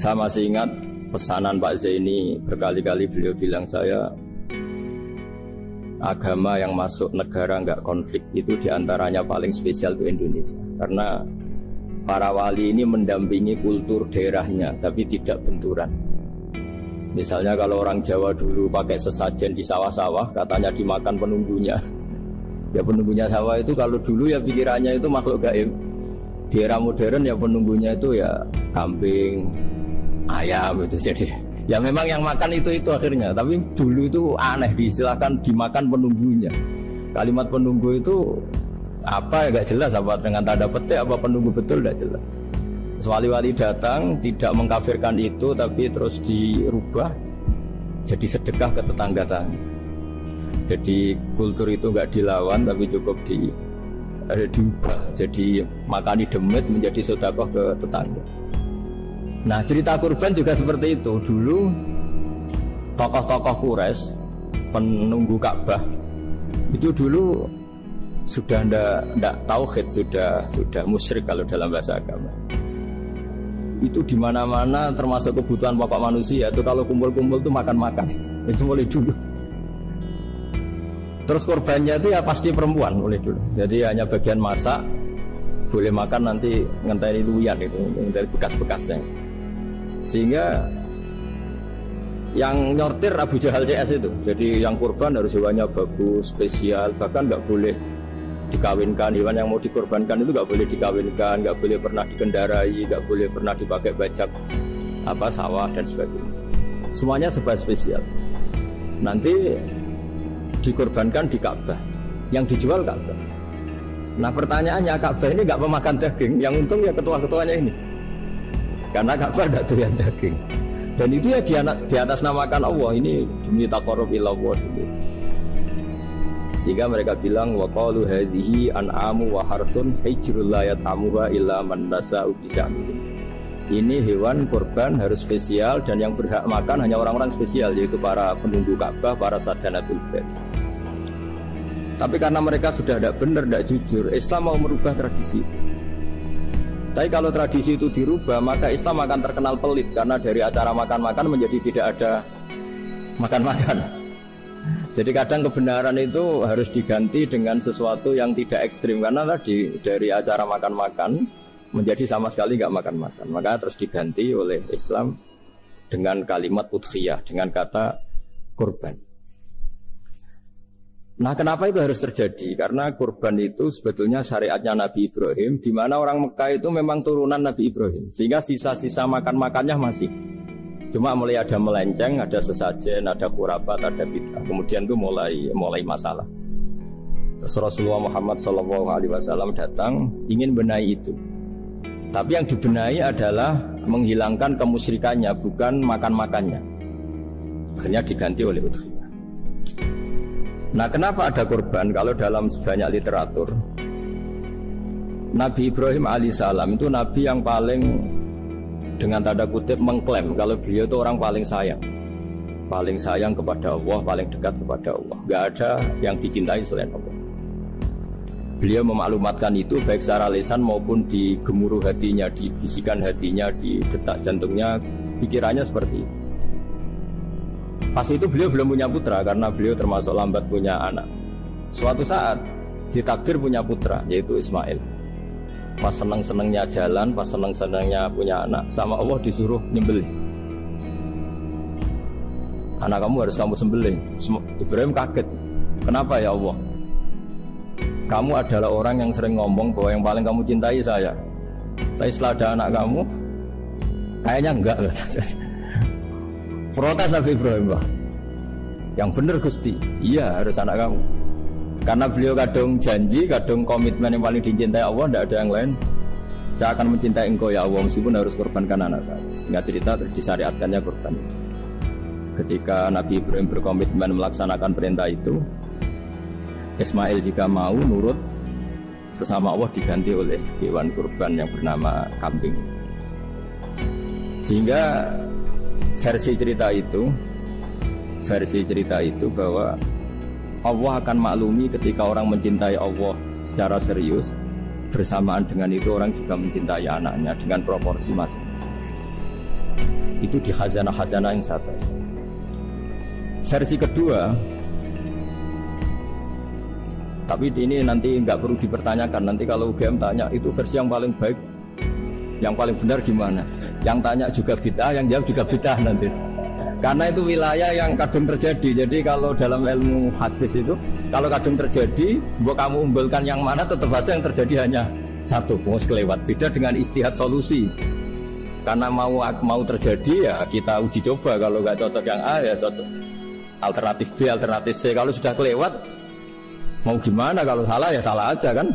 Saya masih ingat pesanan Pak Zaini, berkali-kali beliau bilang saya, agama yang masuk negara nggak konflik itu diantaranya paling spesial ke Indonesia. Karena para wali ini mendampingi kultur daerahnya, tapi tidak benturan. Misalnya kalau orang Jawa dulu pakai sesajen di sawah-sawah, katanya dimakan penunggunya. Ya penunggunya sawah itu kalau dulu ya pikirannya itu makhluk gaib. Di era modern ya penunggunya itu ya kambing, ayam itu. Jadi ya memang yang makan itu akhirnya. Tapi dulu itu aneh, diistilahkan dimakan penunggunya. Kalimat penunggu itu apa ya gak jelas, apa dengan tanda petik, apa penunggu betul gak jelas. Wali-wali datang tidak mengkafirkan itu, tapi terus dirubah jadi sedekah ke tetangga-tetangga. Jadi kultur itu gak dilawan, tapi cukup diubah. Jadi makani demit menjadi sedekah ke tetangga. Nah cerita kurban juga seperti itu. Dulu tokoh-tokoh Quraisy, penunggu Ka'bah, itu dulu sudah ndak tauhid, sudah musyrik kalau dalam bahasa agama. Itu di mana-mana termasuk kebutuhan pokok manusia. Itu kalau kumpul-kumpul itu makan-makan. Itu mulai dulu. Terus korbannya itu ya pasti perempuan mulai dulu. Jadi hanya bagian masak, boleh makan nanti ngenteni luyan itu dari bekas-bekasnya. Sehingga yang nyortir Abu Jahal CS itu. Jadi yang kurban harus hewannya bagus, spesial, bahkan nggak boleh dikawinkan. Hewan yang mau dikorbankan itu nggak boleh dikawinkan, nggak boleh pernah dikendarai, nggak boleh pernah dipakai bajak sawah dan sebagainya. Semuanya serba spesial. Nanti dikorbankan di Ka'bah, yang dijual Ka'bah. Nah pertanyaannya, Ka'bah ini nggak pemakan daging, yang untung ya ketua-ketuanya ini, karena Ka'bah nggak doyan daging. Dan itu ya di atas namakan Allah, ini demi taqarrub ila Allah. Sehingga mereka bilang wa qalu hadhihi an'amu wa harsun hijrul la yat'amuha illa man nasa'u bisya'min. Ini hewan kurban harus spesial dan yang berhak makan hanya orang-orang spesial, yaitu para penunggu Ka'bah, para sadanatul bait. Tapi karena mereka sudah tidak benar, tidak jujur, Islam mau merubah tradisi. Tapi kalau tradisi itu dirubah, maka Islam akan terkenal pelit, karena dari acara makan-makan menjadi tidak ada makan-makan. Jadi kadang kebenaran itu harus diganti dengan sesuatu yang tidak ekstrim, karena tadi dari acara makan-makan menjadi sama sekali nggak makan-makan. Maka terus diganti oleh Islam dengan kalimat udhiyah, dengan kata kurban. Nah kenapa itu harus terjadi? Karena kurban itu sebetulnya syariatnya Nabi Ibrahim, di mana orang Mekah itu memang turunan Nabi Ibrahim, sehingga sisa-sisa makan-makannya masih. Cuma mulai ada melenceng, ada sesajen, ada khurafat, ada bid'ah. Kemudian itu mulai masalah. Terus Rasulullah Muhammad SAW datang ingin benahi itu. Tapi yang dibenahi adalah menghilangkan kemusyrikannya, bukan makan-makannya. Akhirnya diganti oleh udhiyah. Nah kenapa ada kurban? Kalau dalam banyak literatur, Nabi Ibrahim alaihissalam itu Nabi yang paling, dengan tanda kutip, mengklaim kalau beliau itu orang paling sayang kepada Allah, paling dekat kepada Allah. Gak ada yang dicintai selain Allah. Beliau memaklumatkan itu baik secara lisan maupun di gemuruh hatinya, di bisikan hatinya, di detak jantungnya, pikirannya seperti itu. Pas itu beliau belum punya putra karena beliau termasuk lambat punya anak. Suatu saat ditakdir punya putra, yaitu Ismail. Pas senang-senangnya jalan, pas senang-senangnya punya anak, sama Allah disuruh nyembelih. Anak kamu harus kamu sembelih. Ibrahim kaget. Kenapa ya Allah? Kamu adalah orang yang sering ngomong bahwa yang paling kamu cintai saya. Tapi setelah ada anak kamu, kayaknya enggak. Protes Nabi Ibrahim, Pak. Yang benar Gusti, iya harus anak kamu. Karena beliau kadung janji, kadung komitmen yang paling dicintai Allah, tidak ada yang lain. Saya akan mencintai engkau ya Allah, meskipun harus korbankan anak saya. Sehingga cerita terus disyariatkannya korban. Ketika Nabi Ibrahim berkomitmen melaksanakan perintah itu, Ismail jika mau nurut, bersama Allah diganti oleh hewan kurban yang bernama kambing. Sehingga versi cerita itu bahwa Allah akan maklumi ketika orang mencintai Allah secara serius, bersamaan dengan itu orang juga mencintai anaknya dengan proporsi masing-masing. Itu di khazanah-khazanah yang saya baca. Versi kedua, tapi ini nanti nggak perlu dipertanyakan. Nanti kalau UGM tanya itu versi yang paling baik, yang paling benar gimana? Yang tanya juga bid'ah, yang jawab juga bid'ah nanti. Karena itu wilayah yang kadung terjadi. Jadi kalau dalam ilmu hadis itu, kalau kadung terjadi, buat kamu unggulkan yang mana, tetap saja yang terjadi hanya satu, mau kelewat. Beda dengan istihad solusi. Karena mau terjadi ya kita uji coba. Kalau nggak cocok yang A ya cocok alternatif B, alternatif C. Kalau sudah kelewat, mau gimana? Kalau salah ya salah aja kan.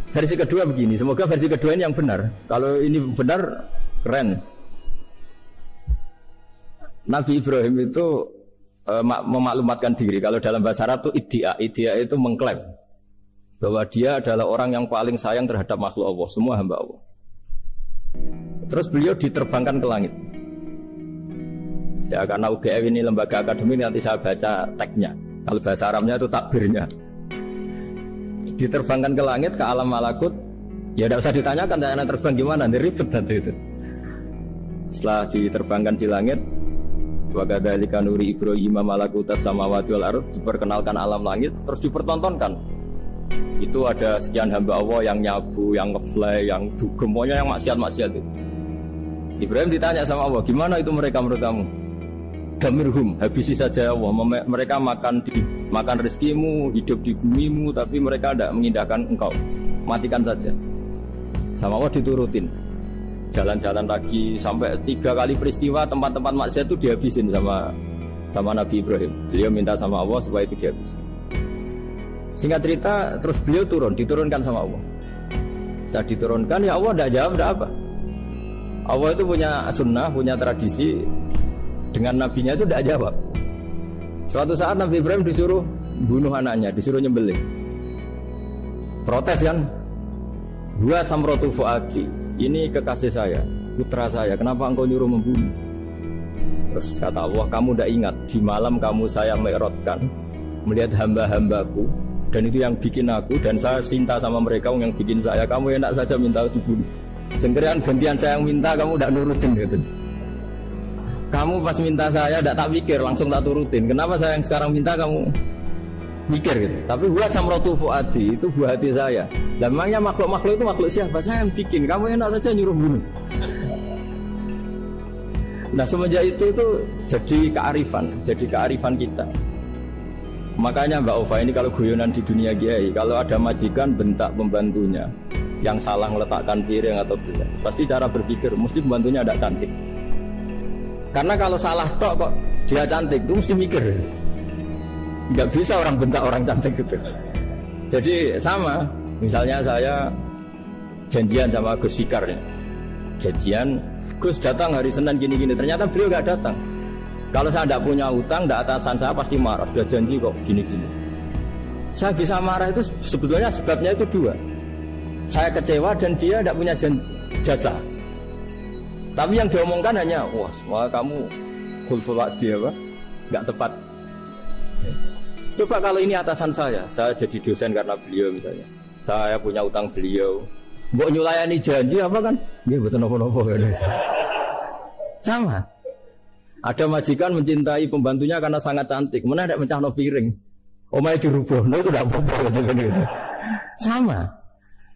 Versi kedua begini. Semoga versi kedua ini yang benar. Kalau ini benar, keren. Nabi Ibrahim itu memaklumatkan diri. Kalau dalam bahasa Arab itu iddia itu mengklaim bahwa dia adalah orang yang paling sayang terhadap makhluk Allah, semua hamba Allah. Terus beliau diterbangkan ke langit. Ya karena UGM ini lembaga akademik, nanti saya baca teksnya. Kalau bahasa Arabnya itu takbirnya. Diterbangkan ke langit, ke alam malakut. Ya tidak usah ditanyakan, tanya terbang gimana, nanti ribet nanti itu. Setelah diterbangkan di langit, wa kadzalika nuri Ibrahim malakutas samawati wal ardh, diperkenalkan alam langit, terus dipertontonkan. Itu ada sekian hamba Allah yang nyabu, yang ngefly, yang dugem, pokoknya yang maksiat-maksiat itu. Ibrahim ditanya sama Allah, gimana itu mereka menurut kamu? Damirhum, habisi saja Allah. Mereka makan rezekimu, hidup di bumimu, tapi mereka tidak mengindahkan engkau. Matikan saja. Sama Allah diturutin. Jalan-jalan lagi sampai 3 kali peristiwa tempat-tempat maksiat itu dihabisin sama Nabi Ibrahim. Beliau minta sama Allah supaya itu dihabisin. Singkat cerita, terus beliau diturunkan sama Allah. Sudah diturunkan, ya Allah tidak jawab, tidak apa. Allah itu punya sunnah, punya tradisi. Dengan nabinya itu tidak jawab. Suatu saat Nabi Ibrahim disuruh bunuh anaknya, disuruh nyembelih. Protes kan? Buat samrotu fuadi, ini kekasih saya, putra saya, kenapa engkau nyuruh membunuh? Terus kata Allah, kamu tidak ingat di malam kamu saya mi'rajkan, melihat hamba-hambaku, dan itu yang bikin aku, dan saya cinta sama mereka yang bikin saya. Kamu enak saja minta dibunuh. Sengkerian gantian saya yang minta, kamu tidak nurutin gitu. Kamu pas minta saya tidak tak pikir, langsung tak turutin. Kenapa saya yang sekarang minta kamu mikir gitu? Tapi huwa samratu fuadi, itu buah hati saya. Dan memangnya makhluk-makhluk itu makhluk siapa? Saya yang bikin. Kamu enak saja nyuruh bunuh. Nah semenjak itu jadi kearifan kita. Makanya Mbak Ova ini kalau guyonan di dunia kiai, kalau ada majikan bentak pembantunya yang salah meletakkan piring atau gelas, pasti cara berpikir mesti pembantunya tidak cantik. Karena kalau salah tok kok dia cantik, itu mesti mikir. Nggak bisa orang bentak orang cantik gitu. Jadi sama, misalnya saya janjian sama Gus Fikar ya. Janjian, Gus datang hari Senin gini-gini, ternyata beliau nggak datang. Kalau saya tidak punya utang, tidak atasan saya pasti marah. Sudah janji kok gini-gini. Saya bisa marah itu sebetulnya sebabnya itu 2. Saya kecewa dan dia tidak punya jasa. Tapi yang diomongkan hanya, wah kamu khulful wa'di apa? Nggak tepat. Coba kalau ini atasan saya jadi dosen karena beliau misalnya. Saya punya utang beliau. Mbok nyulayani janji apa kan? Nggih mboten napa-napa kan. Sama. Ada majikan mencintai pembantunya karena sangat cantik, mana tidak mencahno piring. Omahe dirubah, itu tidak apa-apa gitu. Sama.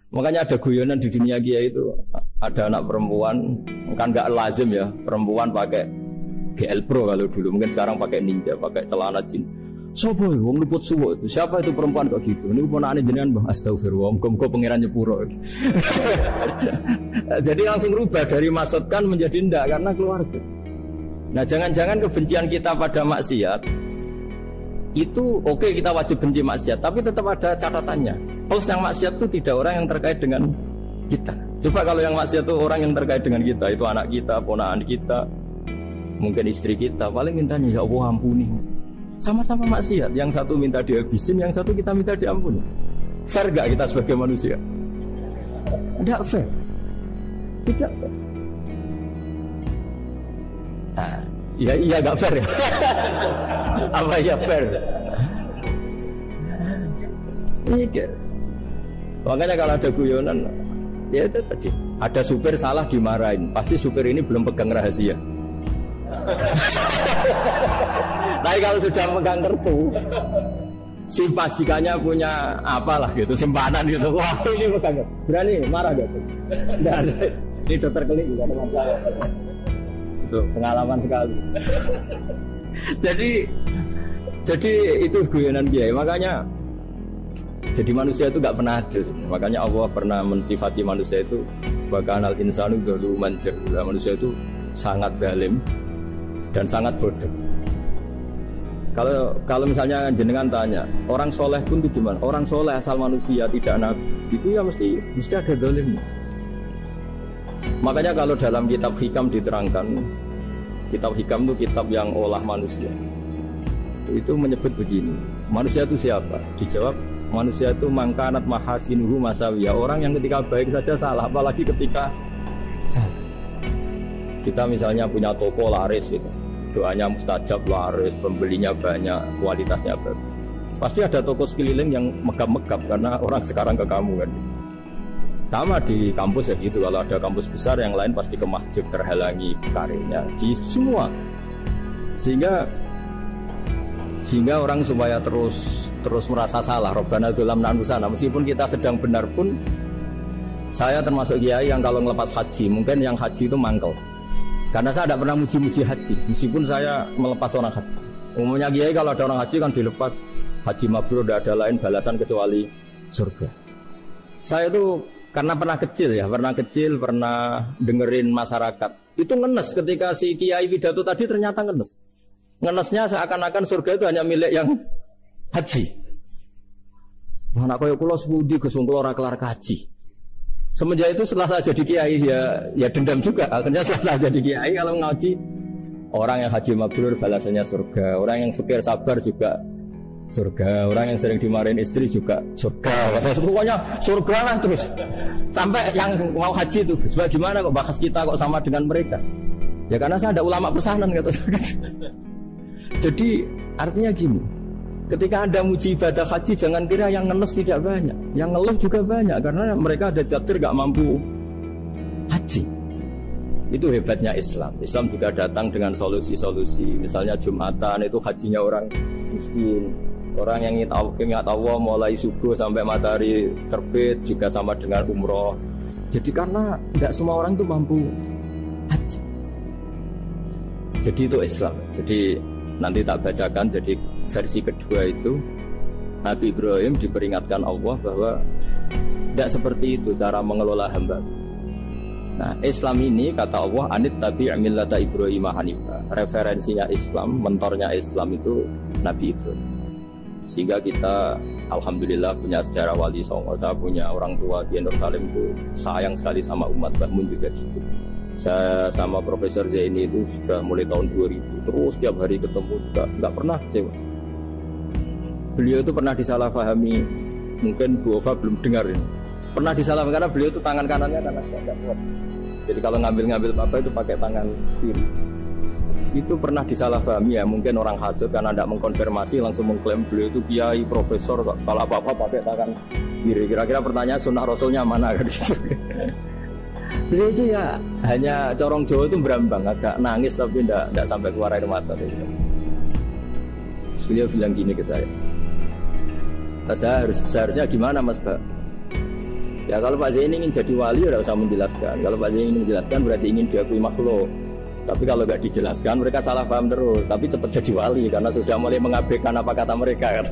Makanya ada guyonan di dunia kiai itu, ada anak perempuan, kan nggak lazim ya, perempuan pakai GL Pro kalau dulu, mungkin sekarang pakai Ninja, pakai celana jeans. Sopo wong luput suwo itu. Siapa itu perempuan kok gitu? Ini ponakane jenengan Mbah Astagfirullah, muga-muga pangeran nyepuro. Jadi langsung rubah dari maksudkan menjadi ndak karena keluarga. Nah, jangan-jangan kebencian kita pada maksiat itu oke, kita wajib benci maksiat, tapi tetap ada catatannya. Yang maksiat itu tidak orang yang terkait dengan kita. Coba kalau yang maksiat itu orang yang terkait dengan kita, itu anak kita, ponakan kita, mungkin istri kita, paling mintanya ya Allah ampuni. Sama-sama maksiat, yang satu minta dihabisin, yang satu kita minta diampuni. Fair gak kita sebagai manusia? Tidak fair. Tidak fair. Nah, iya gak fair ya? Apa ya fair? Mikir. Makanya kalau ada guyonan, ya itu tadi. Ada supir salah dimarahin, pasti supir ini belum pegang rahasia. Tapi kalau sudah megang kartu, si majikannya punya apalah gitu, simpanan gitu. Wah ini megang, berani marah gak tuh? Nggak ada. Ini dokter Klik juga teman saya. Itu pengalaman sekali. Jadi itu guyonan Kiai. Makanya jadi manusia itu nggak pernah adil. Makanya Allah pernah mensifati manusia itu bahkan al insanu zaluman jahula. Manusia itu sangat zalim dan sangat bodoh. Kalau misalnya jenengan tanya orang soleh pun itu gimana? Orang soleh asal manusia tidak nabi itu ya mesti ada zalimnya. Makanya kalau dalam kitab hikam diterangkan, kitab hikam itu kitab yang olah manusia. Itu menyebut begini, manusia itu siapa? Dijawab, manusia itu mangkanat mahasinuhu masawiyah. Orang yang ketika baik saja salah, apalagi ketika salah. Kita misalnya punya toko laris gitu, doanya mustajab laris, pembelinya banyak, kualitasnya bagus. Pasti ada toko sekeliling yang megap-megap karena orang sekarang ke kamu kan. Sama di kampus ya gitu, kalau ada kampus besar yang lain pasti ke masjid terhalangi karirnya di semua. Sehingga orang supaya terus merasa salah, Rabbana dzalamna anfusana, meskipun kita sedang benar pun. Saya termasuk kiai yang kalau ngelepas haji, mungkin yang haji itu mangkel. Karena saya tidak pernah muji-muji haji, meskipun saya melepas orang haji. Umumnya kiai kalau ada orang haji kan dilepas haji mabrur, tidak ada lain balasan kecuali surga. Saya itu karena pernah kecil, pernah dengerin masyarakat. Itu ngenes ketika si kiai pidato tadi ternyata ngenes. Ngenesnya seakan-akan surga itu hanya milik yang haji. Mana kaya kula sepudi Gus kula ora kelar kaji. Semenjak itu setelah saya jadi kiai ya dendam juga. Akhirnya setelah saya jadi kiai kalau ngaji orang yang haji mabrur balasannya surga, orang yang fikir sabar juga surga, orang yang sering dimarahin istri juga surga. Pokoknya surga lah terus. Sampai yang mau haji itu, sebab gimana kok bahas kita kok sama dengan mereka? Ya karena saya ada ulama pesanan kata saya. Jadi artinya gini, ketika Anda muji ibadah haji jangan kira yang ngenes tidak banyak, yang ngeluh juga banyak karena mereka ada jatuh gak mampu haji. Itu hebatnya Islam. Islam juga datang dengan solusi-solusi. Misalnya Jumatan itu hajinya orang miskin. Orang yang ingat Allah mulai subuh sampai matahari terbit juga sama dengan umroh. Jadi karena tidak semua orang itu mampu haji. Jadi itu Islam. Jadi nanti tak bacakan. Jadi versi kedua itu Nabi Ibrahim diperingatkan Allah bahwa tidak seperti itu cara mengelola hamba. Nah Islam ini kata Allah anit tabi' millata Ibrahim hanifah. Referensinya Islam, mentornya Islam itu Nabi Ibrahim. Sehingga kita alhamdulillah punya sejarah wali songo. Saya punya orang tua di Nur Salim itu sayang sekali sama umat. Mbak Mun juga gitu. Saya sama Profesor Zaini itu sudah mulai tahun 2000 terus setiap hari ketemu juga nggak pernah kecewa. Beliau itu pernah disalahpahami, mungkin Bu Ova belum dengar ini. Pernah disalahpahami karena beliau itu tangan kanannya karena tidak kuat. Jadi kalau ngambil apa itu pakai tangan kiri. Itu pernah disalahpahami ya, mungkin orang hasud karena tidak mengkonfirmasi langsung mengklaim beliau itu kiai profesor, kalau apa-apa pakai tangan kiri. Kira-kira pertanyaan sunnah rasulnya mana kan gitu. Beliau itu ya hanya corong Jawa itu berambang, agak nangis tapi tidak sampai keluar air mata. Beliau bilang gini ke saya, seharusnya gimana Mas Pak? Ya kalau Pak Zaini ingin jadi wali tidak usah menjelaskan. Kalau Pak Zaini ingin menjelaskan berarti ingin diakui makhluk. Tapi kalau nggak dijelaskan mereka salah paham terus. Tapi cepat jadi wali karena sudah mulai mengabaikan apa kata mereka.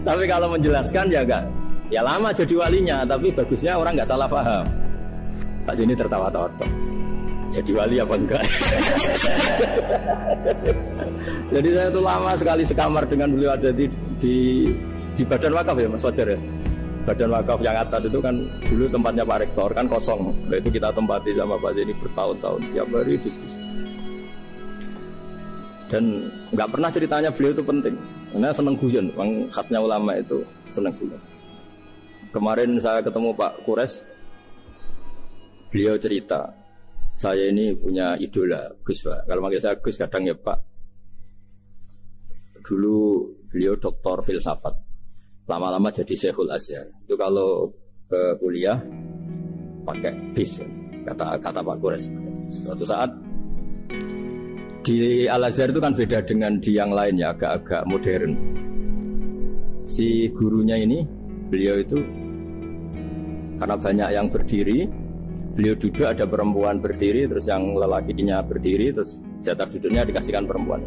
Tapi kalau menjelaskan ya enggak. Ya lama jadi walinya. Tapi bagusnya orang nggak salah paham. Pak Zaini tertawa-tawa. Jadi wali apa enggak? Jadi saya itu lama sekali sekamar dengan beliau ada di badan wakaf ya Mas Wajar ya. Badan wakaf yang atas itu kan dulu tempatnya Pak Rektor kan kosong. Nah itu kita tempati sama Pak Zaini bertahun-tahun tiap hari diskusi. Dan nggak pernah ceritanya beliau itu penting. Karena seneng guyon, memang khasnya ulama itu seneng guyon. Kemarin saya ketemu Pak Kures, beliau cerita, saya ini punya idola Gus Pak. Kalau manggil saya Gus kadang ya Pak. Dulu beliau doktor filsafat. Lama-lama jadi Syekhul Azhar. Itu kalau ke kuliah pakai bis, kata Pak Kures. Suatu saat Di Al-Azhar itu kan beda dengan di yang lain ya, agak-agak modern. Si gurunya ini, beliau itu karena banyak yang berdiri, beliau duduk, ada perempuan berdiri, terus yang lelakinya berdiri, terus jatah duduknya dikasihkan perempuan.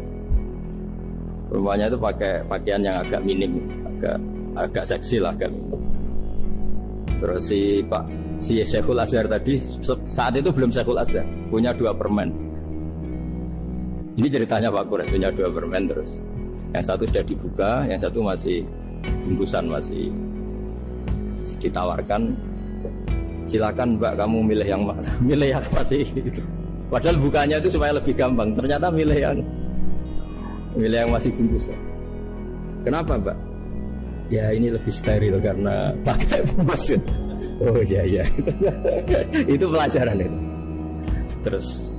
Perempuannya itu pakai pakaian yang agak minim, agak seksi lah, agak minim. Terus si Syekhul Azhar tadi saat itu belum Syekhul Azhar, punya 2 permen. Ini ceritanya Pak Kures punya 2 permen, terus yang satu sudah dibuka, yang satu masih bungkusan, masih ditawarkan. Silakan Mbak, kamu milih yang mana? Milih yang masih itu. Padahal bukanya itu supaya lebih gampang. Ternyata milih yang masih bungkusan. Kenapa Mbak? Ya ini lebih steril karena pakai bungkus. Oh iya. Itu pelajaran itu. Terus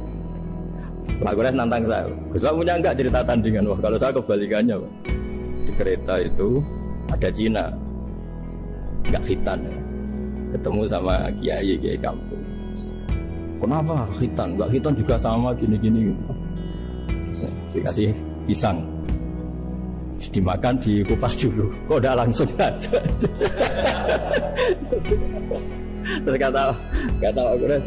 Pak Kures nantang saya. Gus Pak punya enggak cerita tandingan? Wah kalau saya kebalikannya Pak. Di kereta itu ada Cina, enggak khitan ya. Ketemu sama kiai kampung. Kenapa khitan? Enggak khitan juga sama gini-gini. Dikasih pisang, dimakan, dikupas dulu. Kok udah langsung aja. Terus kata Pak Kures.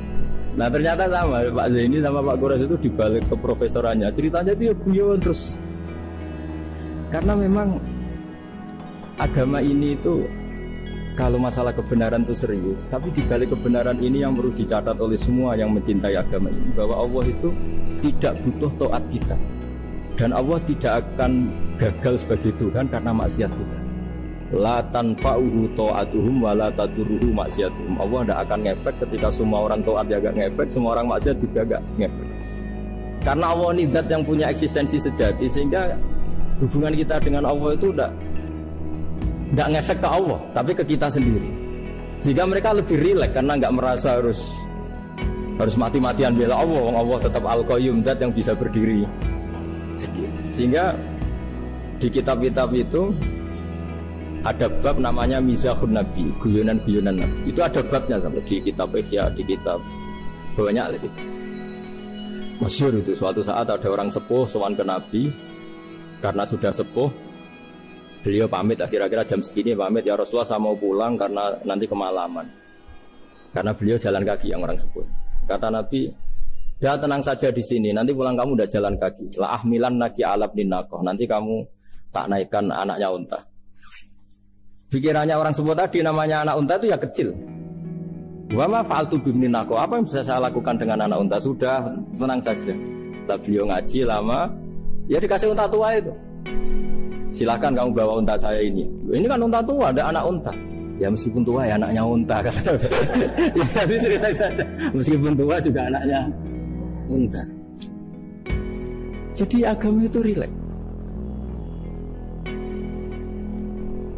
Nah ternyata sama Pak Zaini sama Pak Kures itu dibalik ke profesorannya. Ceritanya dia guyon terus. Karena memang agama ini itu kalau masalah kebenaran itu serius, tapi di balik kebenaran ini yang perlu dicatat oleh semua yang mencintai agama ini, bahwa Allah itu tidak butuh taat kita, dan Allah tidak akan gagal sebagai Tuhan karena maksiat kita. La tanfa'uhu ta'atuhum wa la tadurruhu maksiatuhum. Allah tidak akan ngefek ketika semua orang taat ya gak ngefek, semua orang maksiat juga gak ngefek. Karena Allah ini zat yang punya eksistensi sejati, sehingga hubungan kita dengan Allah itu tidak ngefek ke Allah, tapi ke kita sendiri. Sehingga mereka lebih rileks karena nggak merasa harus mati-matian bela Allah. Allah tetap Al-Qayyum, zat yang bisa berdiri. Sehingga di kitab-kitab itu ada bab namanya Mizahun Nabi, guyonan-guyonan Nabi. Itu ada babnya sampai di kitab Ihya, di kitab banyak lagi. Masyhur itu suatu saat ada orang sepuh sowan ke Nabi karena sudah sepuh. Beliau pamit, kira-kira jam segini pamit, ya Rasulullah saya mau pulang karena nanti kemalaman. Karena beliau jalan kaki yang orang sepuh. Kata Nabi, ya tenang saja di sini, nanti pulang kamu udah jalan kaki. La ahmilan naki alab ninakoh, nanti kamu tak naikkan anaknya unta. Pikirannya orang sepuh tadi namanya anak unta itu ya kecil. Wa ma fa'altu bimninakoh, apa yang bisa saya lakukan dengan anak unta? Sudah, tenang saja. Setelah beliau ngaji lama, ya dikasih unta tua itu. Silakan kamu bawa unta saya ini. Ini kan unta tua, ada anak unta. Ya meskipun tua ya anaknya unta. Ya tapi cerita saja. Meskipun tua juga anaknya unta. Jadi agama itu rileks.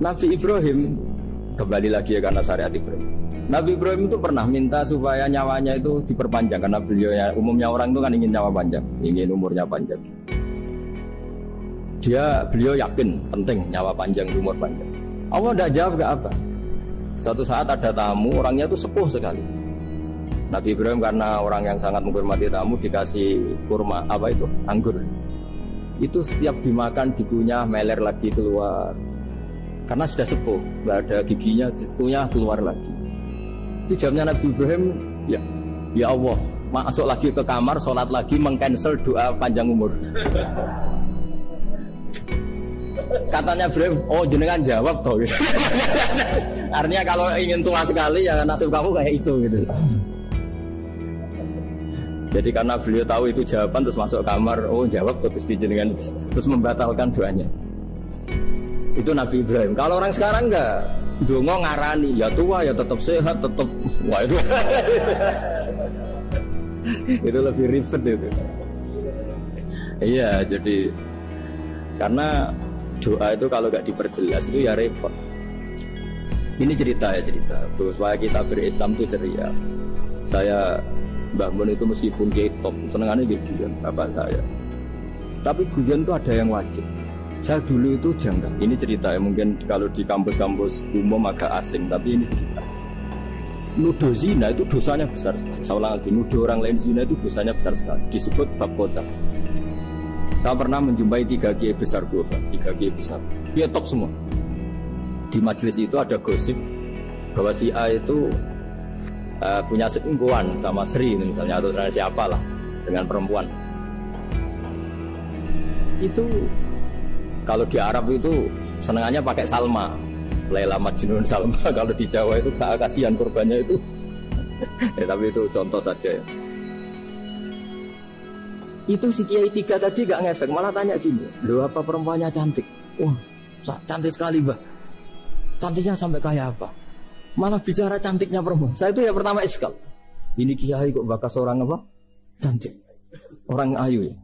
Nabi Ibrahim, kembali lagi ya karena syariat Ibrahim. Nabi Ibrahim itu pernah minta supaya nyawanya itu diperpanjang. Karena beliau umumnya orang itu kan ingin nyawa panjang, ingin umurnya panjang. Beliau yakin penting nyawa panjang, umur panjang. Allah tidak jawab ke apa. Suatu saat ada tamu, orangnya itu sepuh sekali. Nabi Ibrahim karena orang yang sangat menghormati tamu dikasih kurma, anggur. Itu setiap dimakan dikunyah meler lagi keluar. Karena sudah sepuh, nggak ada giginya, dikunyah keluar lagi. Itu jawabnya Nabi Ibrahim, ya Allah, masuk lagi ke kamar, sholat lagi, mengcancel doa panjang umur. Katanya Ibrahim, oh jenengan jawab toh. Artinya kalau ingin tua sekali ya nasib kamu kayak itu gitu. Jadi karena beliau tahu itu jawaban terus masuk kamar, oh jawab terus jenengan terus membatalkan doanya. Itu Nabi Ibrahim. Kalau orang sekarang enggak, dongo ngarani, ya tua ya tetap sehat, tetap wah itu. Itu lebih ribet itu. Iya, jadi karena doa itu kalau nggak diperjelas itu ya repot. Ini cerita supaya kita berislam itu ceria. Saya Mbah Mun itu meskipun dia top senengannya dia guyon bapak saya. Tapi guyon itu ada yang wajib. Saya dulu itu janggal. Ini cerita ya, mungkin kalau di kampus-kampus umum agak asing, tapi ini cerita. nuduh zina itu dosanya besar sekali. Saya ulang lagi, nuduh orang lain zina itu dosanya besar sekali. Disebut bab kota. Saya pernah menjumpai 3 kiai besar Kufa, 3 kiai besar. Dia top semua. Di majelis itu ada gosip bahwa si A itu punya selingkuhan sama Sri misalnya atau siapa lah dengan perempuan. Itu kalau di Arab itu senengannya pakai Salma, Laila Majnun Salma. Kalau di Jawa itu kasihan korbannya itu. Tapi itu contoh saja ya. Itu si Kiai 3 tadi gak ngefek, malah tanya gini, loh apa perempuannya cantik? Wah, cantik sekali Mbak. Cantiknya sampai kayak apa? Malah bicara cantiknya perempuan. Saya itu ya pertama iskal. Ini Kiai kok bakas orang apa? Cantik. Orang ayu ya.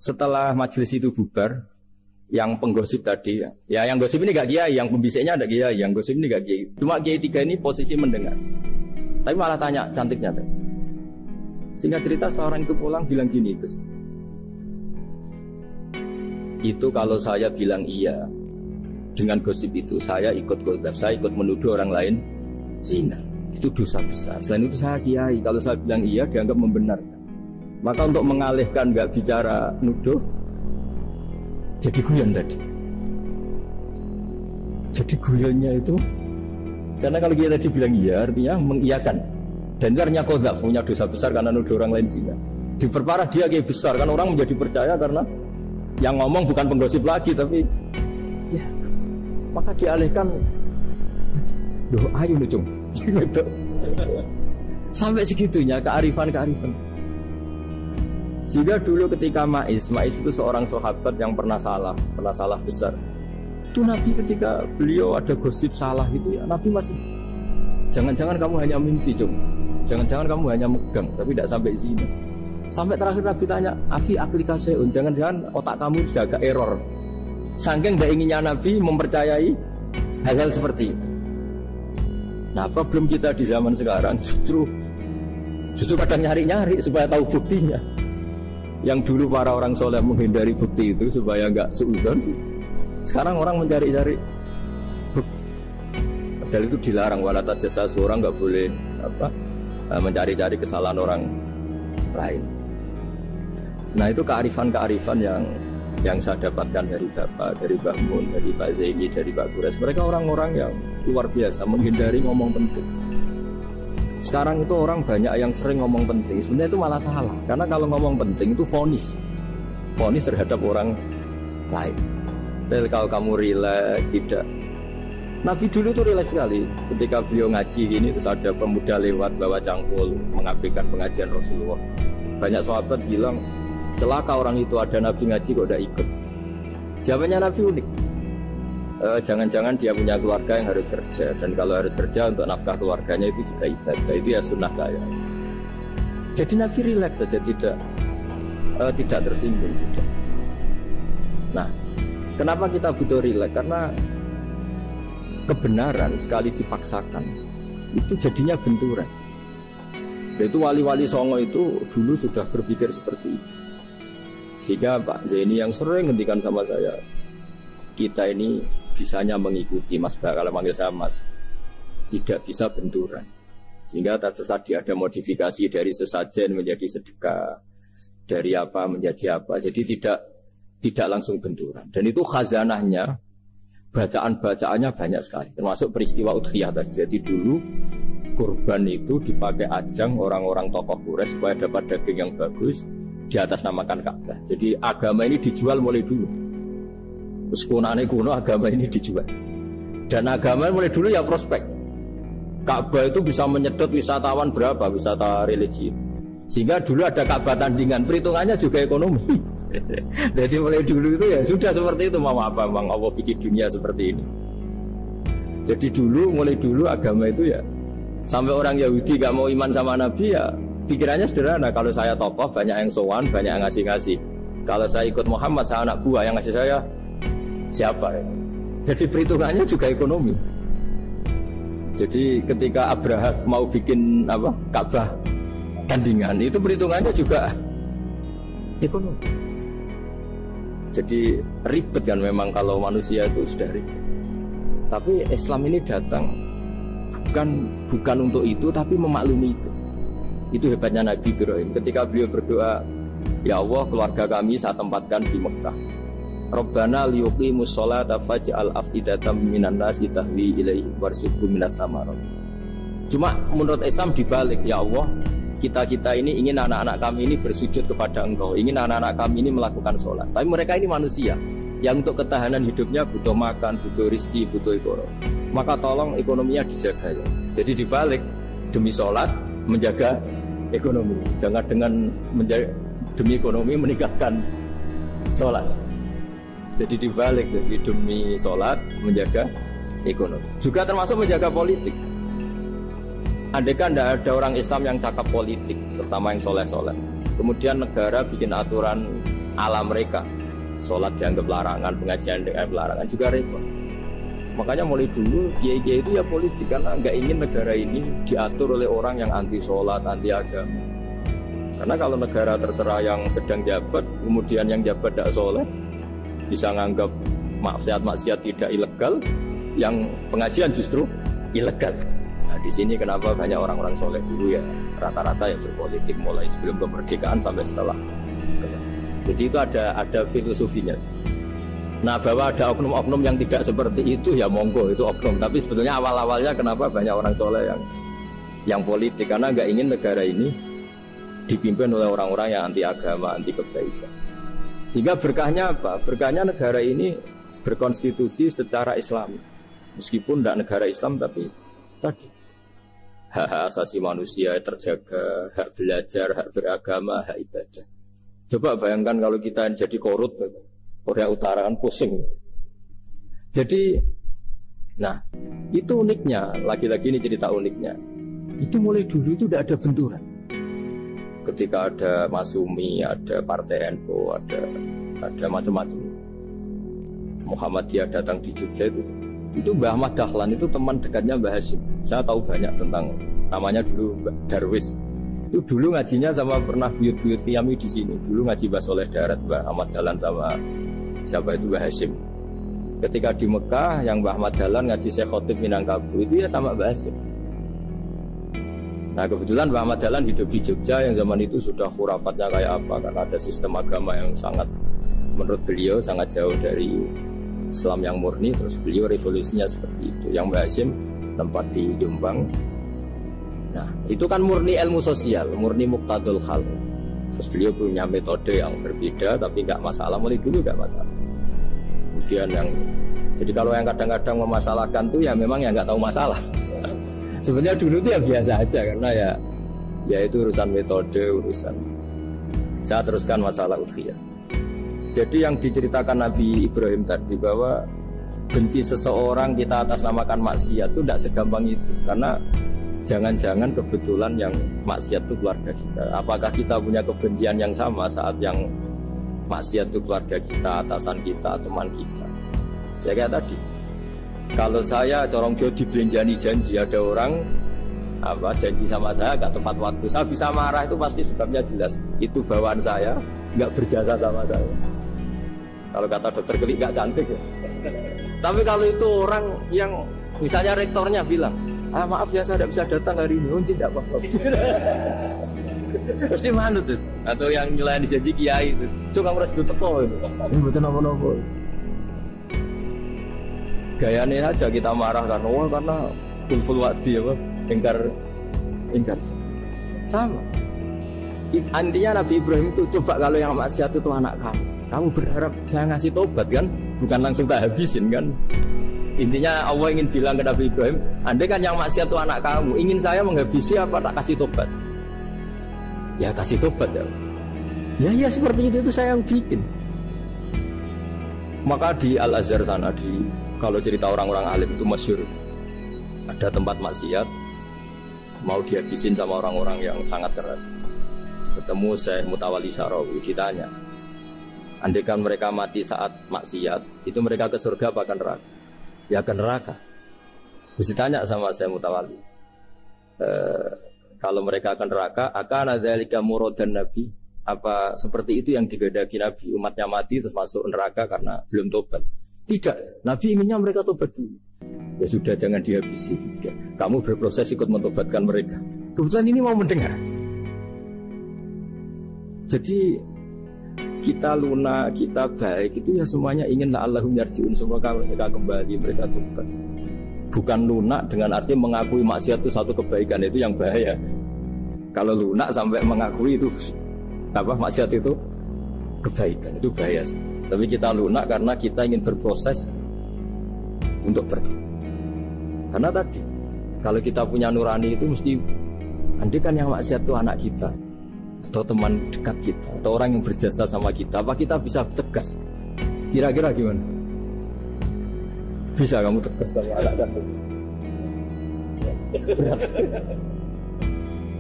Setelah majelis itu bubar, yang penggosip tadi, ya yang gosip ini gak Kiai, yang pembisiknya ada Kiai, yang gosip ini gak Kiai. Cuma Kiai 3 ini posisi mendengar. Tapi malah tanya cantiknya tadi. Sehingga cerita seorang itu pulang bilang gini, Gus. Itu kalau saya bilang iya dengan gosip itu, saya ikut golgap, saya ikut menuduh orang lain zina. Itu dosa besar. Selain itu saya Kiai, kalau saya bilang iya dianggap membenarkan. Maka untuk mengalihkan gak bicara nuduh, jadi guyon tadi. Jadi guyonnya itu, karena kalau dia tadi bilang iya, artinya mengiyakan. Dan itu artinya kodaf, punya dosa besar karena nuduh orang lain zina. Diperparah dia kayak besar, kan orang menjadi percaya karena yang ngomong bukan penggosip lagi, tapi ya, maka dialihkan. Duh, ayo nih cung. Sampai segitunya kearifan. Sehingga dulu ketika Maiz itu seorang sahabat yang pernah salah besar. Itu Nabi ketika beliau ada gosip salah itu ya, Nabi masih jangan-jangan kamu hanya mimpi cung. Jangan-jangan kamu hanya megang, tapi tidak sampai sini. Sampai terakhir Nabi tanya, Afi aklikaseun, jangan-jangan otak kamu sudah agak error. Saking tidak inginnya Nabi mempercayai hal-hal seperti itu. Nah, problem kita di zaman sekarang justru kadang nyari-nyari supaya tahu buktinya. Yang dulu para orang soleh menghindari bukti itu supaya nggak seuzon. Sekarang orang mencari-cari bukti. Padahal itu dilarang, wala tajassasu, seorang nggak boleh mencari-cari kesalahan orang lain. Nah itu kearifan-kearifan yang saya dapatkan dari Bapak, dari Mbah Mun, dari Pak Zaini, dari Pak Kures. Mereka orang-orang yang luar biasa menghindari ngomong penting. Sekarang itu orang banyak yang sering ngomong penting. Sebenarnya itu malah salah. Karena kalau ngomong penting itu vonis terhadap orang lain. Tapi kalau kamu rileks, tidak. Nabi dulu tuh rileks sekali. Ketika beliau ngaji gini, terus ada pemuda lewat bawa cangkul mengabaikan pengajian Rasulullah. Banyak sahabat bilang, celaka orang itu, ada Nabi ngaji kok udah ikut. Jawabannya Nabi unik. Jangan-jangan dia punya keluarga yang harus kerja, dan kalau harus kerja untuk nafkah keluarganya itu juga ibadah. Itu ya sunnah saya. Jadi Nabi rileks saja, tidak tersinggung. Tidak. Nah, kenapa kita butuh rileks? Karena kebenaran sekali dipaksakan itu jadinya benturan. Itu wali-wali Songo itu dulu sudah berpikir seperti itu. Sehingga Pak Zaini yang sering ngendikan sama saya, kita ini bisanya mengikuti Mas Bah, kalau manggil saya Mas, tidak bisa benturan. Sehingga tadi ada modifikasi dari sesajen menjadi sedekah, dari apa menjadi apa. Jadi tidak langsung benturan. Dan itu khazanahnya, bacaan-bacaannya banyak sekali, termasuk peristiwa Udhiyah tadi. Jadi dulu kurban itu dipakai ajang orang-orang tokoh Quraisy supaya dapat daging yang bagus, di atas namakan Ka'bah. Jadi agama ini dijual mulai dulu. Terus kuno agama ini dijual. Dan agama mulai dulu ya prospek. Ka'bah itu bisa menyedot wisatawan berapa, wisata religi. Sehingga dulu ada Ka'bah tandingan, perhitungannya juga ekonomi. Jadi mulai dulu itu ya sudah seperti itu. Mau apa Bang Allah bikin dunia seperti ini. Jadi mulai dulu agama itu ya, sampai orang Yahudi gak mau iman sama Nabi ya pikirannya sederhana. Kalau saya tokoh banyak yang sowan, banyak yang ngasih-ngasih. Kalau saya ikut Muhammad, saya anak buah, yang ngasih saya siapa ya? Jadi perhitungannya juga ekonomi. Jadi ketika Abraha mau bikin Ka'bah tandingan, itu perhitungannya juga ekonomi. Jadi ribet kan memang kalau manusia itu sudah ribet. Tapi Islam ini datang bukan untuk itu, tapi memaklumi itu. Itu hebatnya Nabi Ibrahim. Ketika beliau berdoa, ya Allah, keluarga kami saya tempatkan di Mekah. Rabbana liyuqimus sholata faj'al afidatan minan nasi tahwi ilaihi warzuqhum minas samarat. Cuma menurut Islam dibalik, ya Allah, kita ini ingin anak-anak kami ini bersujud kepada Engkau, ingin anak-anak kami ini melakukan sholat. Tapi mereka ini manusia yang untuk ketahanan hidupnya butuh makan, butuh rizki, butuh ekonomi. Maka tolong ekonominya dijaga ya. Jadi dibalik, demi sholat menjaga ekonomi. Jangan dengan demi ekonomi meninggalkan sholat. Jadi dibalik, demi sholat menjaga ekonomi. Juga termasuk menjaga politik. Andaikan tidak ada orang Islam yang cakap politik, terutama yang soleh-soleh, kemudian negara bikin aturan ala mereka, sholat dianggap larangan, pengajian dianggap larangan, juga repot. Makanya mulai dulu kiai-kiai itu ya politik, karena nggak ingin negara ini diatur oleh orang yang anti sholat, anti agama. Karena kalau negara terserah yang sedang jabat, kemudian yang jabat tidak soleh, bisa nganggap maksiat-maksiat tidak ilegal, yang pengajian justru ilegal. Nah, di sini kenapa banyak orang-orang soleh dulu ya rata-rata yang berpolitik mulai sebelum kemerdekaan sampai setelah. Jadi itu ada filosofinya. Nah, bahwa ada oknum-oknum yang tidak seperti itu ya monggo, itu oknum. Tapi sebetulnya awal-awalnya kenapa banyak orang soleh yang politik, karena nggak ingin negara ini dipimpin oleh orang-orang yang anti agama, anti kebaikan. Sehingga berkahnya apa? Berkahnya negara ini berkonstitusi secara Islam. Meskipun tidak negara Islam, tapi tadi hak asasi manusia terjaga, hak belajar, hak beragama, hak ibadah. Coba bayangkan kalau kita jadi korut, Korea Utara kan pusing. Jadi, nah itu uniknya. Lagi-lagi ini cerita uniknya. Itu mulai dulu itu tidak ada benturan. Ketika ada Masumi, ada Partai NU, ada macam-macam. Muhammadiyah datang di Jogja itu Mbah Ahmad Dahlan itu teman dekatnya Mbah Hasyim. Saya tahu banyak tentang, namanya dulu Darwis. Itu dulu ngajinya sama pernah buyut-buyut Qiyami di sini. Dulu ngaji Mbah Soleh Darat, Mbah Ahmad Dahlan sama siapa itu Mbah Hasyim. Ketika di Mekah yang Mbah Ahmad Dahlan ngaji Syekh Khotib Minangkabau itu ya sama Mbah Hasyim. Nah kebetulan Mbah Ahmad Dahlan hidup di Jogja yang zaman itu sudah khurafatnya kayak apa, karena ada sistem agama yang sangat, menurut beliau sangat jauh dari Islam yang murni. Terus beliau revolusinya seperti itu. Yang Mbah Hasyim tempat di Jombang. Nah itu kan murni ilmu sosial, murni muqtadul hal. Terus beliau punya metode yang berbeda, tapi nggak masalah, mulai dulu nggak masalah. Kemudian jadi kalau yang kadang-kadang memasalahkan tuh ya memang yang nggak tahu masalah. Sebenarnya dulu itu ya biasa aja, karena ya itu urusan metode, urusan. Saya teruskan masalah udhiyah. Jadi yang diceritakan Nabi Ibrahim tadi, bahwa benci seseorang kita atasnamakan maksiat itu tidak segampang itu. Karena jangan-jangan kebetulan yang maksiat itu keluarga kita. Apakah kita punya kebencian yang sama saat yang maksiat itu keluarga kita, atasan kita, teman kita? Ya kayak tadi, kalau saya corong jauh dibelanjani janji, ada orang janji sama saya gak tepat waktu, saya bisa marah, itu pasti sebabnya jelas. Itu bawaan saya gak berjasa sama saya. Kalau kata dokter Klik gak cantik ya. Tapi kalau itu orang yang misalnya rektornya bilang, maaf ya saya tidak bisa datang hari ini, tidak apa-apa. Pasti manut tuh. Atau yang nyelain janji kiai itu, cuma harus diteko itu. Ini betul apa-apa. Gayanya saja kita marah karena full wadi apa, ingkar sama. Intinya Nabi Ibrahim itu, coba kalau yang maksiat itu anak kamu berharap saya ngasih tobat kan, bukan langsung tak habisin kan. Intinya Allah ingin bilang ke Nabi Ibrahim, andai kan yang maksiat itu anak kamu, ingin saya menghabisi apa tak kasih tobat? Ya kasih tobat ya. Ya seperti itu saya yang bikin. Maka di Al-Azhar sana, kalau cerita orang-orang alim itu masyhur, ada tempat maksiat mau dihabisin sama orang-orang yang sangat keras. Ketemu Syekh Mutawalli Syarawi, ditanya, andaikan mereka mati saat maksiat, itu mereka ke surga apa ke neraka? Ya ke neraka. Terus ditanya sama Syekh Mutawalli, kalau mereka ke neraka, akan dzalika muradan Nabi? Apa seperti itu yang digedaki Nabi, umatnya mati terus masuk neraka karena belum tobat? Tidak, Nabi inginnya mereka tobat dulu. Ya sudah, jangan dihabisi. Kamu berproses ikut mentobatkan mereka. Kebetulan ini mau mendengar. Jadi kita lunak, kita baik itu ya semuanya ingin la'allahum yarji'un, semoga mereka kembali, mereka tobat. Bukan lunak dengan arti mengakui maksiat itu satu kebaikan, itu yang bahaya. Kalau lunak sampai mengakui itu apa maksiat itu kebaikan, itu bahaya. Tapi kita lunak karena kita ingin berproses untuk bertobat. Karena tadi kalau kita punya nurani itu mesti, andai kan yang maksiat itu anak kita atau teman dekat kita atau orang yang berjasa sama kita, apa kita bisa tegas? Kira-kira gimana? Bisa kamu tegas sama anak kamu?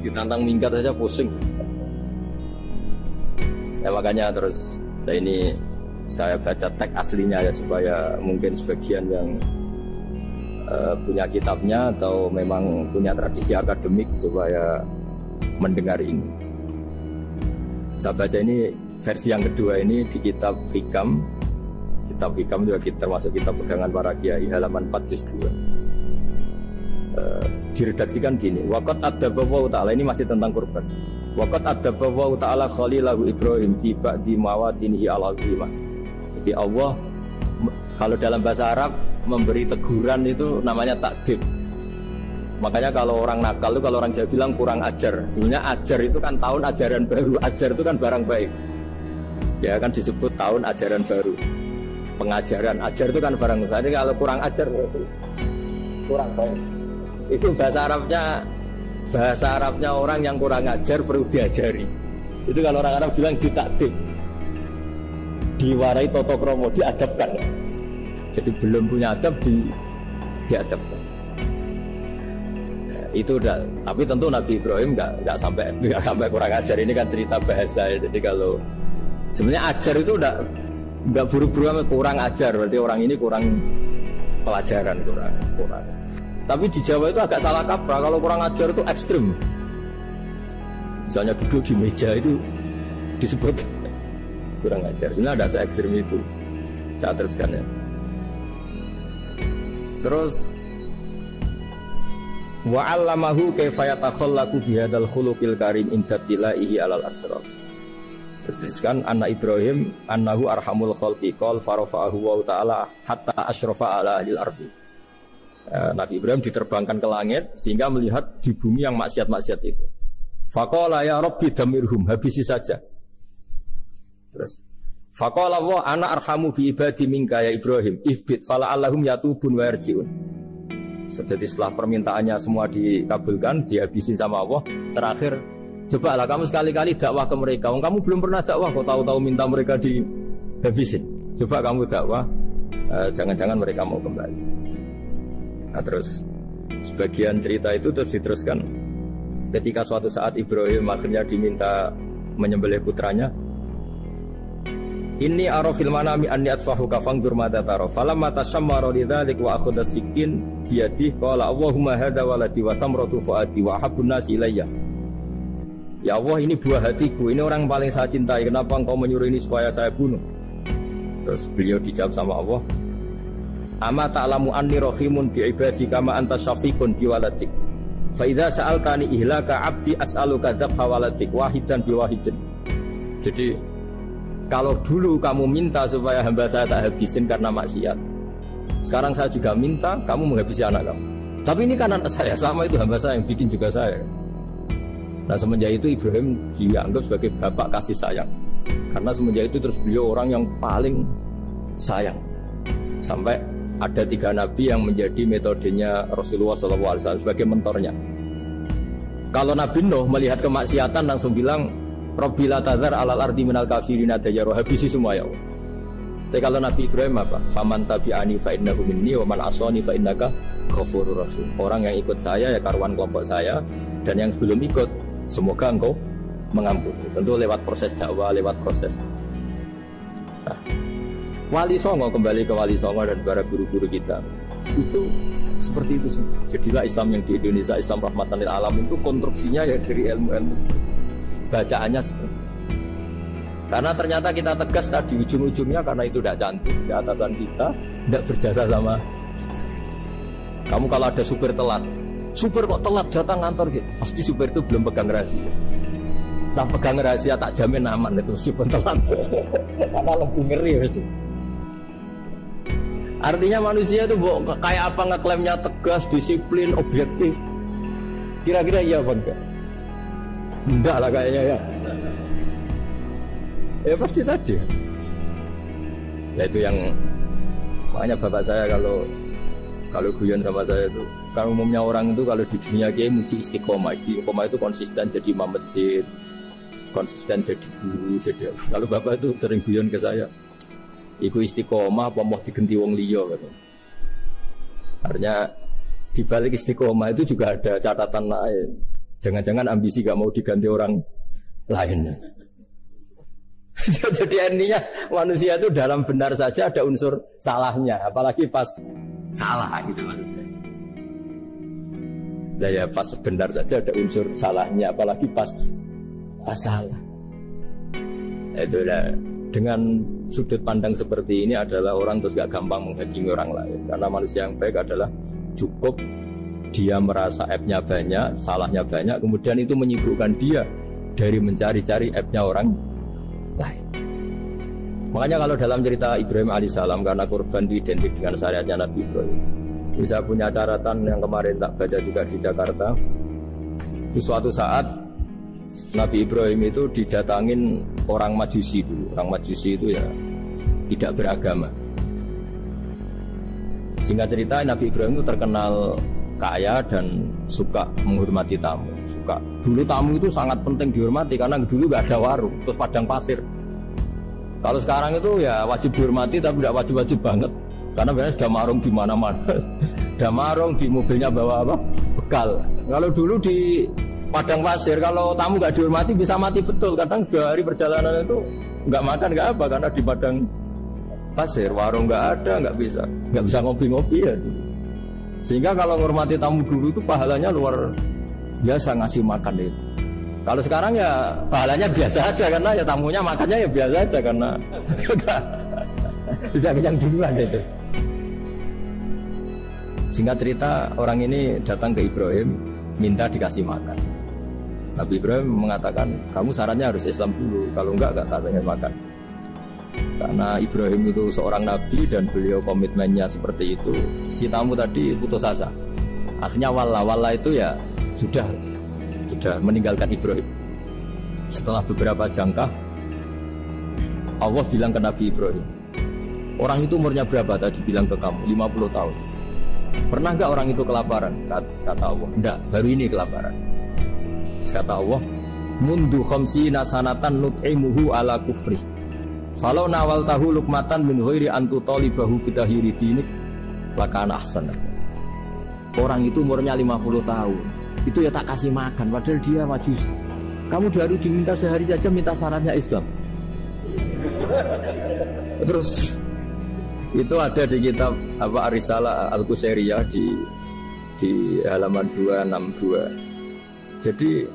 Ditantang minggat saja pusing. Ya makanya terus ini saya baca teks aslinya ya, supaya mungkin sebagian yang punya kitabnya atau memang punya tradisi akademik supaya mendengar ini. Saya baca ini versi yang kedua ini di kitab Hikam. Kitab Hikam juga termasuk kitab pegangan para kiai, halaman 4 juz 2. Diredaksikan gini, waqad adzabahu ta'ala, ini masih tentang kurban. Waqad adzabahu ta'ala khalilahu Ibrahim fi ba'di mawatinihi al-azimah. Jadi Allah kalau dalam bahasa Arab memberi teguran itu namanya takdib. Makanya kalau orang nakal itu, kalau orang Jawa bilang kurang ajar. Sebenarnya ajar itu kan tahun ajaran baru. Ajar itu kan barang baik. Ya kan disebut tahun ajaran baru. Pengajaran, ajar itu kan barang baik. Jadi kalau kurang ajar itu kurang baik. Itu bahasa Arabnya orang yang kurang ajar perlu diajari. Itu kalau orang Arab bilang ditakdib. Diwarai toto kromo, diadabkan. Jadi belum punya adab diadabkan. Itu udah, tapi tentu Nabi Ibrahim nggak sampai kurang ajar. Ini kan cerita bahasa ya. Jadi kalau sebenarnya ajar itu udah nggak buru-buru kurang ajar, berarti orang ini kurang pelajaran, kurang. Tapi di Jawa itu agak salah kaprah. Kalau kurang ajar itu ekstrim. Misalnya duduk di meja itu disebut kurang ajar. Sebenarnya ada se-ekstrim itu. Saya teruskan ya. Terus wa 'allamahu kaifa yatakhallaqu bihadzal khuluqil karim inda tilaihi 'alal asrar. Teruskan anak Ibrahim annahu arhamul khalqi qol farafa'ahu wa ta'ala hatta asyrafa 'ala ahli al-ardi. Nabi Ibrahim diterbangkan ke langit sehingga melihat di bumi yang maksiat-maksiat itu. Faqala ya rabbi damirhum, habisi saja. Terus faqala wa ana arhamu bi ibadi minka ya Ibrahim ihbit fala allahum yatubun wa yarjiun. Jadi setelah permintaannya semua dikabulkan, dihabisin sama Allah, terakhir cobalah kamu sekali-kali dakwah ke mereka. Kamu belum pernah dakwah kok tahu-tahu minta mereka dihabisin. Coba kamu dakwah, jangan-jangan mereka mau kembali. Nah, terus sebagian cerita itu terus diteruskan ketika suatu saat Ibrahim akhirnya diminta menyembelih putranya. Inni arafil manami anni atfahu kafangdur mata taro falamma tashammara lidzalik wa akhadha sikin biyadihi qala Allahumma hadza waladi wa thamratu fuadi wa habbun nasi ilayya. Ya Allah, ini buah hatiku, ini orang paling saya cintai, kenapa engkau menyuruh ini supaya saya bunuh? Terus beliau dijawab sama Allah, ama ta'lamu anni rahimun bi ibadi kama anta syafiqun bi waladik fa idza sa'altani ihlaka 'abdi as'aluka dzabha waladik wahidan bi wahidin. Jadi kalau dulu kamu minta supaya hamba saya tak habisin karena maksiat, sekarang saya juga minta kamu menghabisi anak kamu. Tapi ini kan anak saya, sama itu hamba saya yang bikin juga saya. Nah semenjak itu Ibrahim dianggap sebagai bapak kasih sayang. Karena semenjak itu terus beliau orang yang paling sayang. Sampai ada 3 nabi yang menjadi metodenya Rasulullah SAW sebagai mentornya. Kalau Nabi Nuh melihat kemaksiatan langsung bilang, Rabbi la tazar alal ardi minal kafirina dayyaru, habisi semua ya Allah. Tapi kalau Nabi Ibrahim apa? Faman tabi'ani fa innahu minni wa man asani fa innaka ghafurur rahim. Orang yang ikut saya ya karuan kelompok saya, dan yang belum ikut semoga engkau mengampuni. Tentu lewat proses dakwah, lewat proses. Nah, Wali Songo, kembali ke Wali Songo dan para guru-guru kita itu seperti itu. Jadilah Islam yang di Indonesia, Islam rahmatan lil alam itu konstruksinya ya dari ilmu-ilmu seperti itu. Bacaannya seperti itu. Karena ternyata kita tegas tadi ujung-ujungnya karena itu tidak cantik di atasan kita, tidak berjasa sama. Kamu kalau ada supir telat, supir kok telat datang kantor gitu, pasti supir itu belum pegang rahasia. Setelah pegang rahasia tak jamin aman itu supir telat. Karena lebih ngeri gitu. Artinya manusia itu kayak apa ngeklaimnya tegas, disiplin, objektif. Kira-kira iya apa enggak? Enggak lah kayaknya ya. Ya pasti tadi. Ya itu yang makanya bapak saya kalau guyon sama saya itu, kalau umumnya orang itu kalau di dunia kiai muji istiqomah. Istiqomah itu konsisten jadi imam masjid, konsisten jadi guru, jadi. Kalau bapak itu sering guyon ke saya, iku istiqomah apa mau digenti wong liya gitu. Artinya di balik istiqomah itu juga ada catatan lain. Jangan-jangan ambisi gak mau diganti orang lain. Jadi intinya manusia itu dalam benar saja ada unsur salahnya, apalagi pas salah gitu maksudnya. Nah ya pas benar saja ada unsur salahnya, apalagi pas salah. Itulah dengan sudut pandang seperti ini adalah orang terus gak gampang menghakimi orang lain. Karena manusia yang baik adalah cukup dia merasa aibnya banyak, salahnya banyak, kemudian itu menyibukkan dia dari mencari-cari aibnya orang lain. Makanya kalau dalam cerita Ibrahim alaihissalam, karena kurban itu identik dengan syariatnya Nabi Ibrahim, bisa punya catatan yang kemarin tak baca juga di Jakarta. Di suatu saat Nabi Ibrahim itu didatangin orang Majusi dulu. Orang Majusi itu ya tidak beragama. Singkat cerita Nabi Ibrahim itu terkenal kaya dan suka menghormati tamu. Dulu tamu itu sangat penting dihormati karena dulu gak ada warung, terus padang pasir. Kalau sekarang itu ya wajib dihormati tapi tidak wajib-wajib banget. Karena biasanya sudah marung di mana-mana. Sudah marung di mobilnya bawa apa? Bekal. Kalau dulu di padang pasir kalau tamu gak dihormati bisa mati betul. Kadang 2 hari perjalanan itu gak makan gak apa karena di padang pasir warung gak ada, gak bisa ngopi-ngopi ya. Sehingga kalau menghormati tamu dulu itu pahalanya luar biasa ngasih makan itu. Kalau sekarang ya pahalanya biasa aja karena ya tamunya makannya ya biasa aja karena tidak kenyang duluan itu. Singkat cerita orang ini datang ke Ibrahim minta dikasih makan. Nabi Ibrahim mengatakan kamu sarannya harus Islam dulu, kalau enggak tak pengen makan. Karena Ibrahim itu seorang nabi dan beliau komitmennya seperti itu. Si tamu tadi putus asa. Akhirnya wala itu ya sudah meninggalkan Ibrahim. Setelah beberapa jangka Allah bilang ke Nabi Ibrahim, orang itu umurnya berapa tadi bilang ke kamu? 50 tahun. Pernah enggak orang itu kelaparan? Kata Allah, enggak, baru ini kelaparan. Kata Allah, mundu khamsina sanatan nut'imuhu ala kufri. Falau nawal tahu lukmatan min ghairi antu talibahu bitahiri dinik lakana ahsan. Orang itu umurnya 50 tahun. Itu ya tak kasih makan padahal dia Majusi. Kamu baru diminta sehari saja minta syaratnya Islam. Terus itu ada di kitab apa Risalah Al-Qusairiyah di halaman 262. Jadi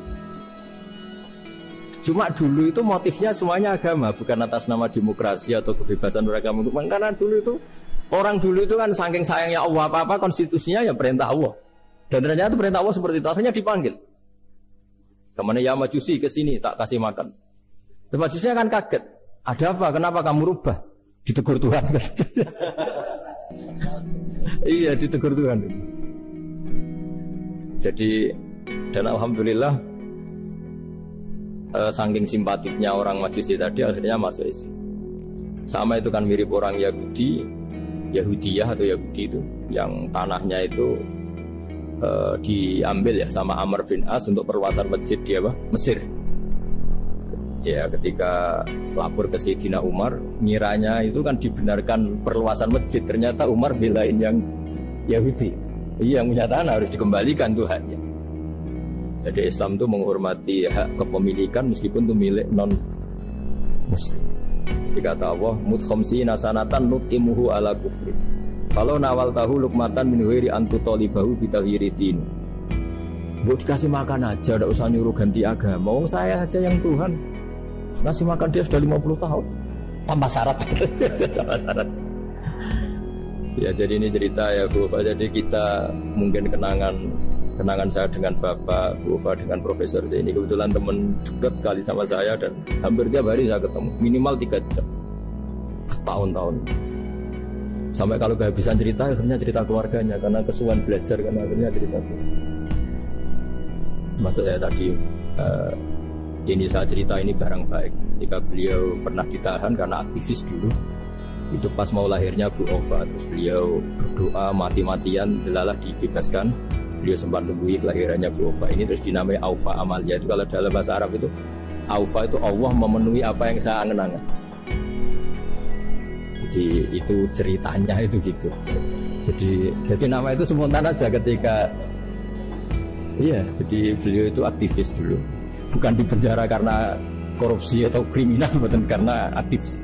cuma dulu itu motifnya semuanya agama, bukan atas nama demokrasi atau kebebasan beragama. Karena dulu itu orang dulu itu kan saking sayangnya Allah, apa-apa konstitusinya ya perintah Allah. Dan ternyata perintah Allah seperti itu, akhirnya dipanggil. Kemana ya Majusi ke sini tak kasih makan. Dan Majusinya kan kaget. Ada apa? Kenapa kamu rubah? Ditegur Tuhan. Iya, ditegur Tuhan. Jadi dan alhamdulillah saking simpatiknya orang Majusi tadi akhirnya masuk Islam. Sama itu kan mirip orang Yahudiyah atau Yahudi itu yang tanahnya itu diambil ya sama Amr bin As untuk perluasan masjid di Mesir. Ya ketika lapor ke Sayyidina Umar, ngiranya itu kan dibenarkan perluasan masjid, ternyata Umar belain yang Yahudi. Yang punya tanah harus dikembalikan Tuhannya. Jadi Islam itu menghormati hak kepemilikan meskipun itu milik non muslim. Dikata Allah, mutkhomsina sanatan nut'imuhu ala kufri. Kalau nawal tahu lukmatan min ghairi antu talibahu bitahiri din. Bu dikasih makan aja, tidak usah nyuruh ganti agama. Wong saya aja yang Tuhan ngasih makan dia sudah 50 tahun tanpa syarat. Tanpa syarat. Ya jadi ini cerita ya Bu Ufa. Jadi kita mungkin kenangan saya dengan Bapak, Bu Ufa dengan Profesor ini kebetulan teman dekat sekali sama saya dan hampir tiap hari saya ketemu minimal 3 jam tahun-tahun. Sampai kalau kehabisan cerita akhirnya cerita keluarganya karena kesuwan belajar karena akhirnya cerita masuk ya tadi ini saya cerita ini barang baik ketika beliau pernah ditahan karena aktivis dulu. Itu pas mau lahirnya Bu Ova, terus beliau berdoa mati-matian delalah dibebaskan. Beliau sempat nunggu kelahirannya Bu Ova ini terus dinamai Aufa Amalia. Itu kalau dalam bahasa Arab itu Aufa itu Allah memenuhi apa yang saya angen-angen. Jadi itu ceritanya itu gitu. Jadi nama itu spontan aja ketika iya, jadi beliau itu aktivis dulu. Bukan di penjara karena korupsi atau kriminal, bukan karena aktivis.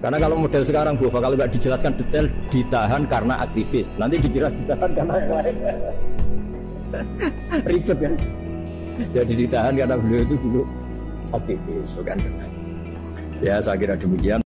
Karena kalau model sekarang Bu, kalau nggak dijelaskan detail ditahan karena aktivis, nanti dikira ditahan karena yang lain. Ribet kan? Jadi ditahan karena beliau itu dulu aktivis, bukan? Ya saya kira demikian.